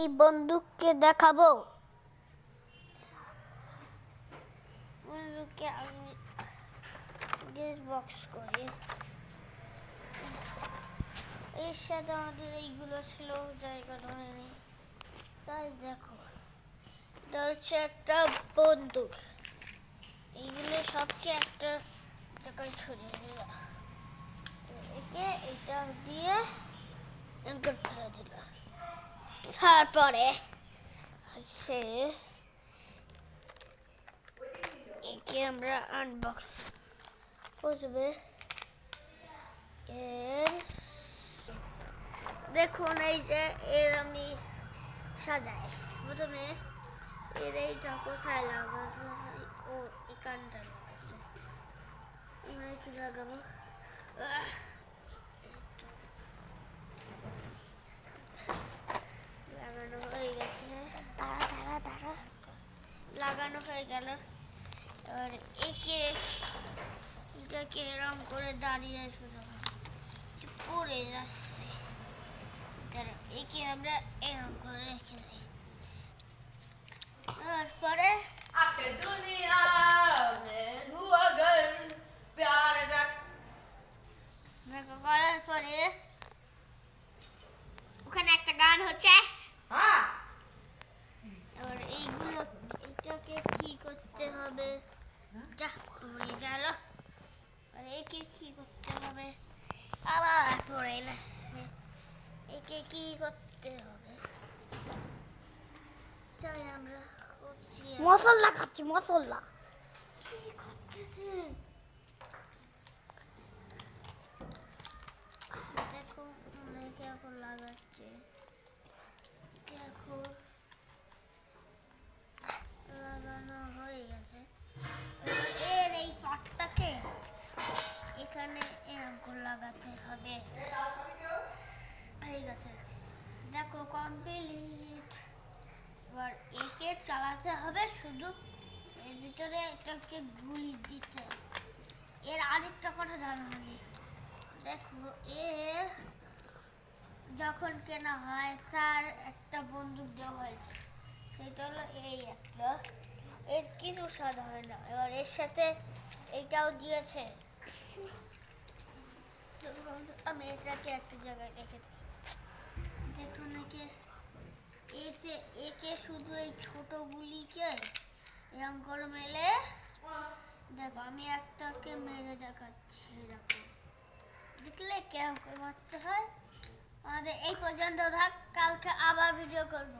এই বন্দুককে দেখাবো। বন্দুককে আমি গেস বক্স করি। এর সাথে আমাদের এইগুলো ছিল, জায়গা ধরে নেই, তাই দেখো এটা হচ্ছে একটা বন্দুক। এইগুলো সবকে একটা জায়গায় ছড়িয়ে দিল, একে এটা দিয়ে এঙ্কর ফেলে দিল। তারপরে সে একে আমরা আনবক্স করবে। এর দেখুন এই যে এর আমি সাজাই। প্রথমে এর এইটা কোথায় লাগাতে হয়? ও এখানটা লাগাতে। আমরা কি লাগাবো? লাগানো হয়ে গেছে। দাঁড়া লাগানো হয়ে গেল। এবার এটাকে এরম করে দাঁড়িয়ে পড়ে যাচ্ছে, একে আমরা এরম করে রেখে দিই। তারপরে করার পরে ওখানে একটা গান হচ্ছে। এবার এইগুলো এটাকে কি করতে হবে? যা পড়ে গেল। আর একে কি করতে হবে? আবার পড়ে যাচ্ছে। একে কি করতে হবে? চাই আমরা করছি। মশলা খাচ্ছি, মশলা কি করতেছে? দেখো অনেকে এখন লাগাচ্ছে। এখন লাগানো হয়ে গেছে। এর এই পাটটাকে এখানে এরকম লাগাতে হবে। হয়ে গেছে, দেখো কমপ্লিট। এবার একে চালাতে হবে, শুধু এর ভিতরে এটাকে গুলি দিতে হবে। এর আরেকটা কথা জানাবো, দেখো এর যখন কেনা হয় তার একটা বন্দুক দেওয়া হয়েছে, সেটা হলো এই একটা। এর কিছু স্বাদ হয় না। এবার এর সাথে এইটাও দিয়েছে। আমি এটাকে একটা জায়গায় রেখে দিই। দেখুন একে শুধু এই ছোট গুলিকে এরকম করে মেলে দেখো, আমি একটাকে মেরে দেখাচ্ছি। দেখো, দেখলে কেমন করে মারতে হয়। আমাদের এই পর্যন্ত থাক, কালকে আবার ভিডিও করবো।